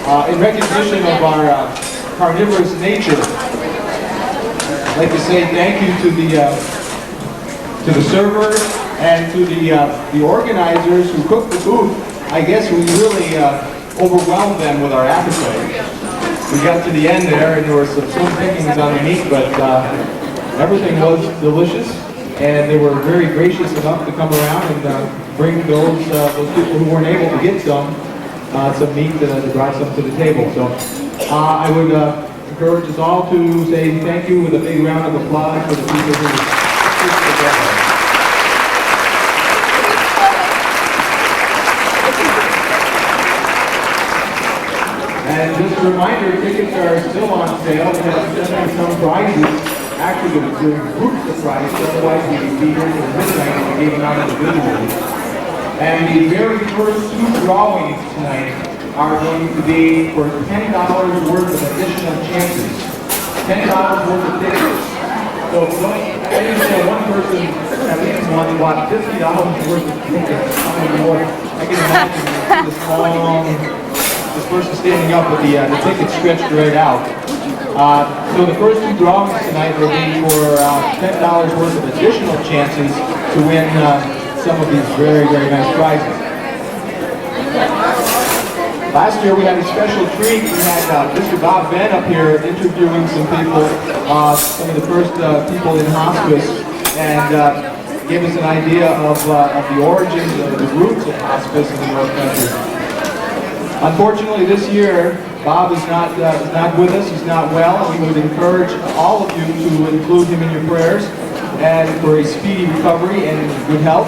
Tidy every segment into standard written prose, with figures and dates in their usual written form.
in recognition of our carnivorous nature, I'd like to say thank you to the servers and to the organizers who cooked the food. I guess we really overwhelmed them with our appetite. We got to the end there, and there were some slim pickings on the meat, but everything was delicious, and they were very gracious enough to come around and bring those people who weren't able to get some meat to brought some to the table. So I would encourage us all to say thank you with a big round of applause for the people who put together. And just a reminder, tickets are still on sale. We have some prizes. Actually, we're groups of prizes. Otherwise, we'd be here till midnight and we gave them out individually. And the very first two drawings tonight are going to be for $10 worth of additional chances. $10 worth of tickets. So I didn't say one person at least one bought $50 worth of tickets. How many more? I can imagine this long. This person standing up with the ticket stretched right out. So the first two drawings tonight will be for $10 worth of additional chances to win some of these very, very nice prizes. Last year we had a special treat. We had Mr. Bob Ben up here interviewing some people, some of the first people in hospice, and gave us an idea of the origins, the roots of hospice in the North Country. Unfortunately, this year, Bob is not with us. He's not well. We would encourage all of you to include him in your prayers and for a speedy recovery and good health.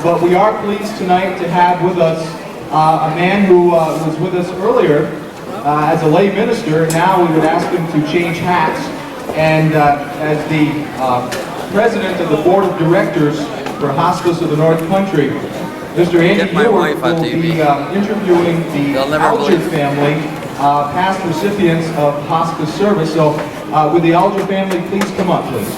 But we are pleased tonight to have with us a man who was with us earlier as a lay minister. Now we would ask him to change hats, and as the president of the board of directors for Hospice of the North Country, Mr. Andy Hewitt will be interviewing the Alger family, past recipients of hospice service. So would the Alger family please come up, please?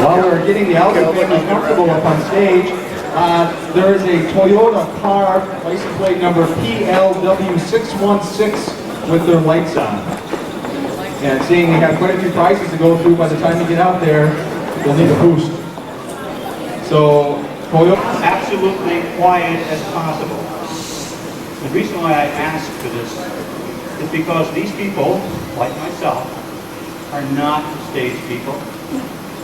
While we're getting the Alger family comfortable up on stage, there is a Toyota car, license plate number PLW616 with their lights on. And seeing we have quite a few prizes to go through, by the time you get out there, you'll need a boost. So, Toyota. Absolutely quiet as possible. The reason why I asked for this is because these people, like myself, are not stage people.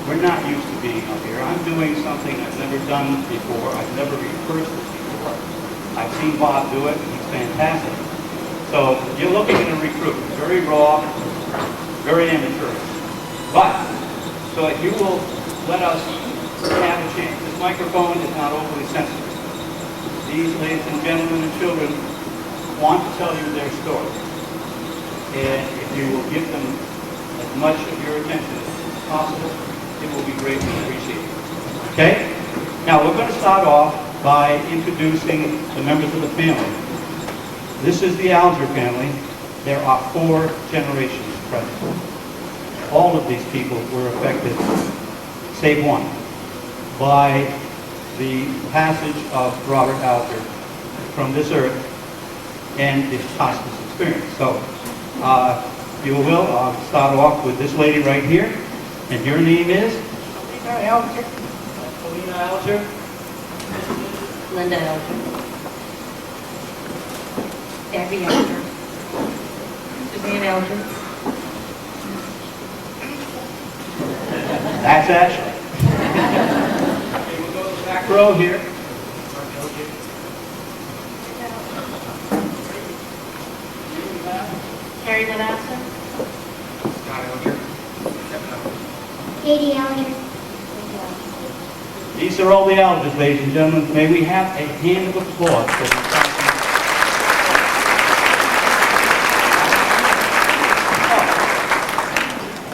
We're not used to being up here. I'm doing something I've never done before. I've never rehearsed it before. I've seen Bob do it, and he's fantastic. So you're looking at a recruit, very raw, very amateur. But, so if you will let us have a chance. This microphone is not overly sensitive. These ladies and gentlemen and children want to tell you their story. And if you will give them as much of your attention as possible, it will be greatly appreciated. Okay? Now we're going to start off by introducing the members of the family. This is the Alger family. There are 4 generations present. All of these people were affected, save one, by the passage of Robert Alger from this earth and the hospice experience. So, if you will, I'll start off with this lady right here. And your name is? Alina Alger. Alina Alger. Linda Alger. Abby Alger. Suzanne Alger. That's Ashley. Okay, we'll go to the back row here. Harry Lavasser. Katie Elliott. These are all the elders, ladies and gentlemen. May we have a hand of applause for these guys. Oh,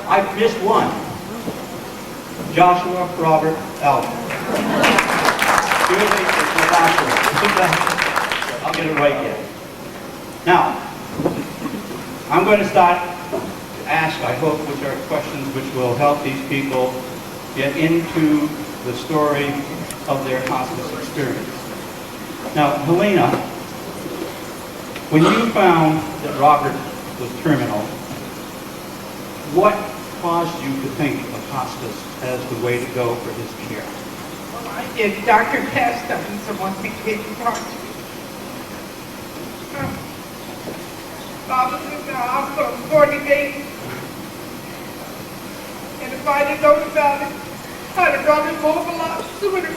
I've missed one. Joshua Robert Elder. I'll get it right here. Now, I'm going to start to ask, I hope, which are questions which will help these people get into the story of their hospice experience. Now, Helena, when you found that Robert was terminal, what caused you to think of hospice as the way to go for his care? Well, I did. Dr. Castine, someone came and talked to me. Bob was in the hospital for 40 days. And if I'd have known about it, I'd have brought him home a lot sooner.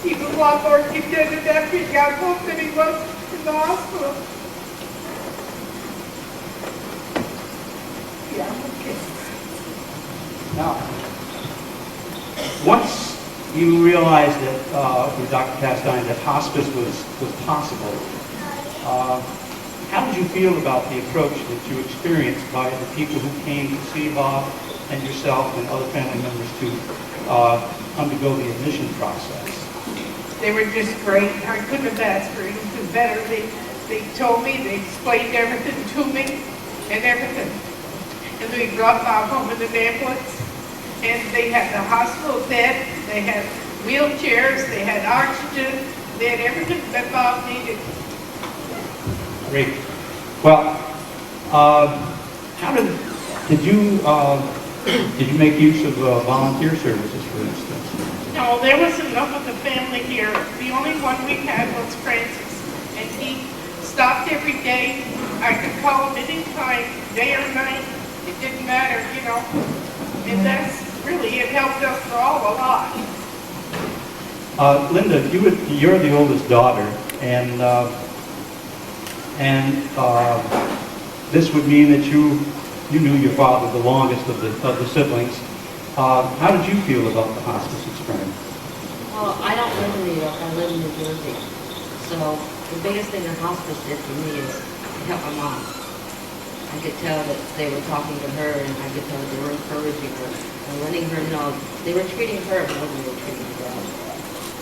He was a lot more contented after he got home than he was in the hospital. Yeah, okay. Now, once you realized that, with Dr. Castine, that hospice was possible, how did you feel about the approach that you experienced by the people who came to see Bob and yourself and other family members to undergo the admission process? They were just great. I couldn't have asked for anything better. They told me, they explained everything to me and everything. And we brought Bob home in an ambulance. And they had the hospital bed, they had wheelchairs, they had oxygen, they had everything that Bob needed. Great. Well, how did you make use of volunteer services, for instance? No, there wasn't enough of the family here. The only one we had was Francis. And he stopped every day. I could call him anytime, day or night. It didn't matter, you know. And that's really, it helped us all a lot. Linda, you're the oldest daughter, and this would mean that you knew your father the longest of the siblings. How did you feel about the hospice experience? Well, I don't live in New York, I live in New Jersey. So the biggest thing that hospice did for me is to help my mom. I could tell that they were talking to her, and I could tell that they were encouraging her and letting her know they were treating her more than they were treating her dad.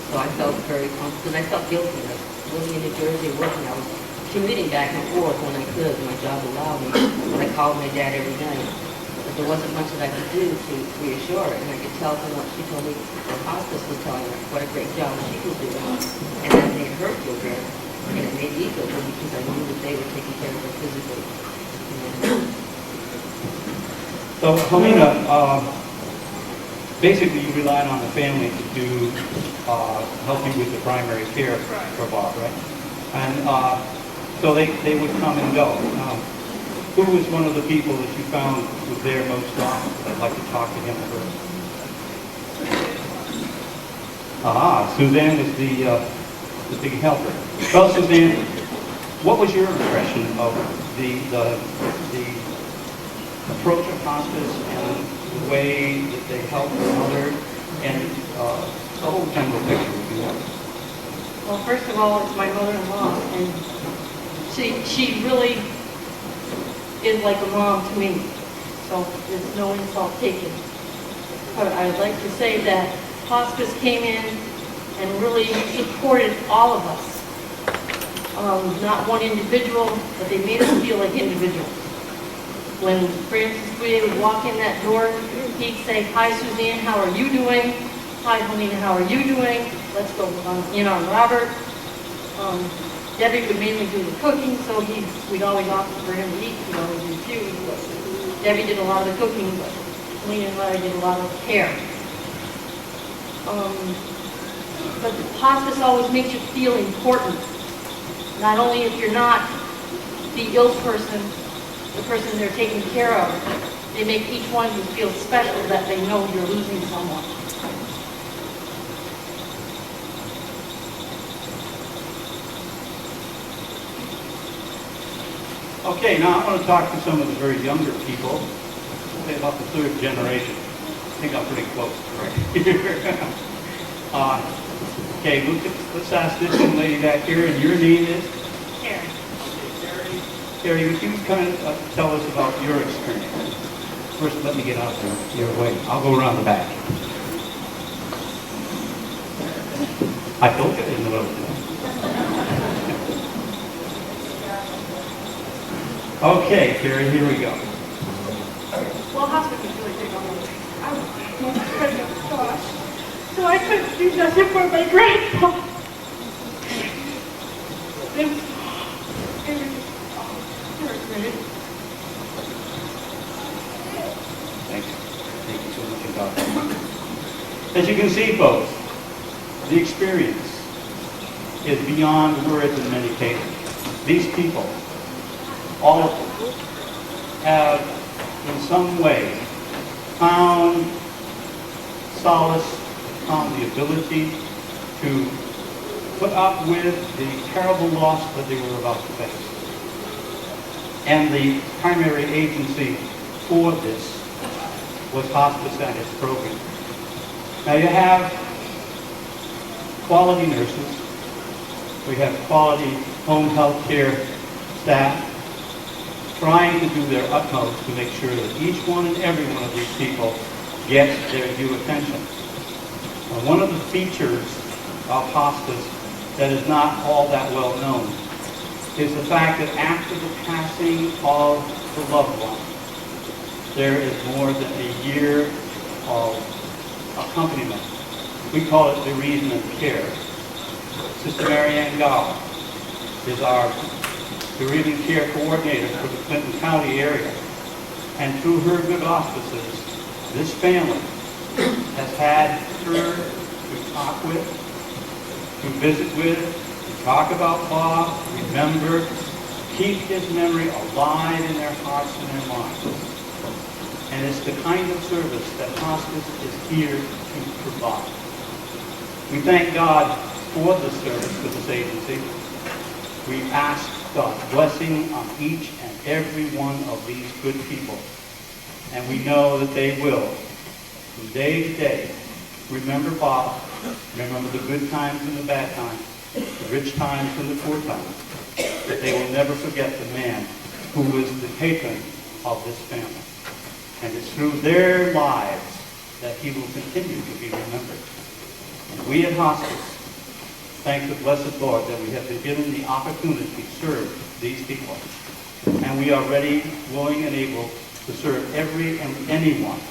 So I felt very comfortable, because I felt guilty. Living in New Jersey, working, I was commuting back and forth when I could, my job allowed me. But I called my dad every night. But there wasn't much that I could do to reassure her, and I could tell from what she told me, the hospice was telling her what a great job she was doing. And that made her feel good, and it made me feel good because I knew that they were taking care of her physically. So, Helena, basically you relied on the family to help you with the primary care for Bob, right? And so they would come and go. Who was one of the people that you found was there most often? I'd like to talk to him first. Suzanne was the big helper. Well, Suzanne, what was your impression of the approach of hospice and the way that they help their mother and the whole general picture, if you want? Well, first of all, it's my mother-in-law, and she really is like a mom to me, so there's no insult taken. But I'd like to say that hospice came in and really supported all of us. Not one individual, but they made us feel like individuals. When Francis Bouye would walk in that door, he'd say, "Hi, Suzanne, how are you doing? Hi, Helena, how are you doing? Let's go in on Robert." Debbie would mainly do the cooking, so we'd always offer for him to eat. He'd always refuse. Debbie did a lot of the cooking, but Helena and I did a lot of care. But hospice always makes you feel important. Not only if you're not the ill person, the person they're taking care of, they make each one of you feel special that they know you're losing someone. Okay, now I want to talk to some of the very younger people, say about the third generation. I think I'm pretty close right here. Okay, let's ask this young lady back here, and your name is? Karen. Carrie, would you kind of tell us about your experience? First, let me get out of your way. I'll go around the back. I told you I didn't know what I was doing. Okay, Carrie, here we go. Well, hospice is really big on me. I was pregnant with Josh, so I couldn't do nothing for my grandpa. It was great. Thank you. Thank you so much for talking. As you can see, folks, the experience is beyond words in many cases. These people, all of them, have in some way found solace, found the ability to put up with the terrible loss that they were about to face. And the primary agency for this was Hospice and its program. Now you have quality nurses, we have quality home health care staff trying to do their utmost to make sure that each one and every one of these people gets their due attention. And one of the features of hospice that is not all that well known is the fact that after the passing of the loved one, there is more than a year of accompaniment. We call it bereavement care. Sister Marianne Gow is our bereavement care coordinator for the Clinton County area. And through her good auspices, this family has had her to talk with, to visit with, to talk about Bob, remember, keep his memory alive in their hearts and their minds. And it's the kind of service that hospice is here to provide. We thank God for the service for this agency. We ask God's blessing on each and every one of these good people. And we know that they will, from day to day, remember Bob, remember the good times and the bad times, the rich times and the poor times. That they will never forget the man who was the patron of this family. And it's through their lives that he will continue to be remembered. And we at Hospice thank the blessed Lord that we have been given the opportunity to serve these people. And we are ready, willing, and able to serve every and anyone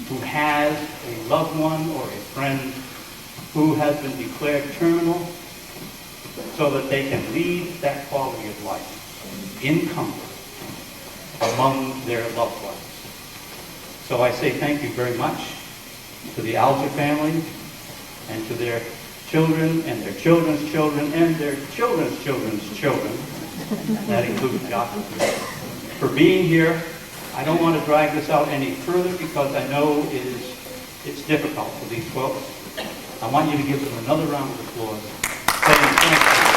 who has a loved one or a friend who has been declared terminal, so that they can lead that quality of life in comfort among their loved ones. So I say thank you very much to the Alger family and to their children and their children's children and their children's children's children. That includes Joshua, for being here. I don't want to drag this out any further because I know it's difficult for these folks. I want you to give them another round of applause. Saying thank you.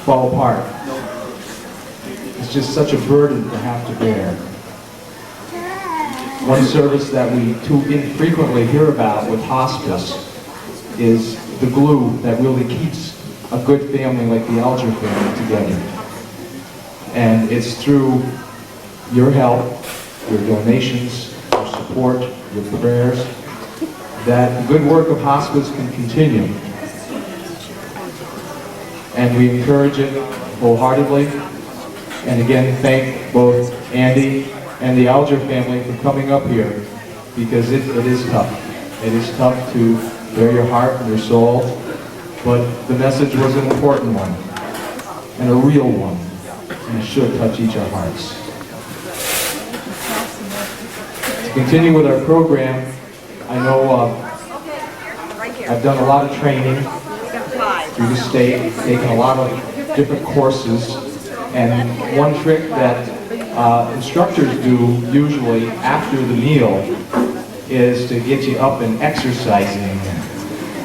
Fall apart. It's just such a burden to have to bear. One service that we too infrequently hear about with hospice is the glue that really keeps a good family like the Alger family together. And it's through your help, your donations, your support, your prayers, that the good work of hospice can continue. And we encourage it wholeheartedly. And again, thank both Andy and the Alger family for coming up here, because it is tough. It is tough to bare your heart and your soul, but the message was an important one, and a real one, and it should touch each of our hearts. To continue with our program, I know I've done a lot of training through the state, taken a lot of different courses, and one trick that instructors do usually after the meal is to get you up and exercising,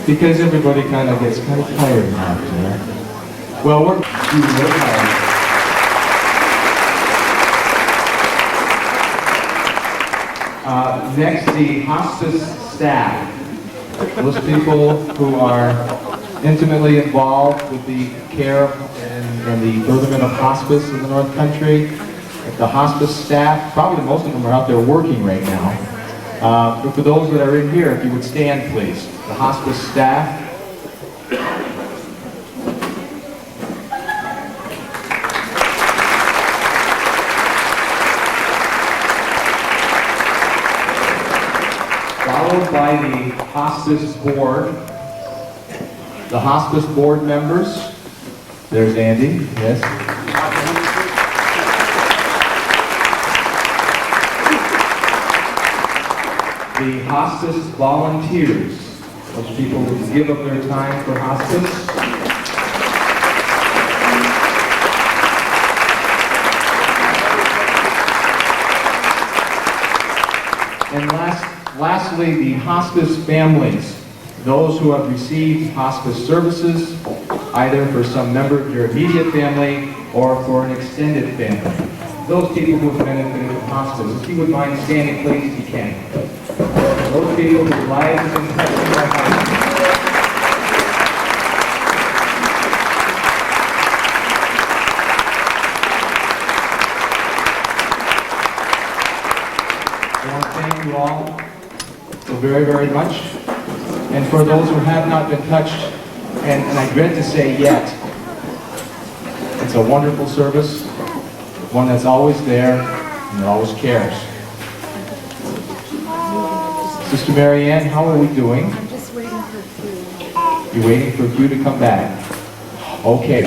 because everybody kind of gets kind of tired after. Well, we're tired. Next, the hospice staff. Those people who are intimately involved with the care and the furtherment of hospice in the North Country. The hospice staff, probably most of them are out there working right now. But for those that are in here, if you would stand, please. The hospice staff. Followed by the hospice board. The hospice board members. There's Andy, yes. The hospice volunteers, those people who give up their time for hospice. And lastly, the hospice families, those who have received hospice services, either for some member of your immediate family or for an extended family. Those people who have benefited from hospice. If you would mind standing, please, if you can. Those people whose lives have been touched by hospice. I want to thank you all so very, very much. And for those who have not been touched, and I dread to say yet, it's a wonderful service, one that's always there and that always cares. Sister Mary Ann, how are we doing? I'm just waiting for food. You're waiting for Q to come back. Okay,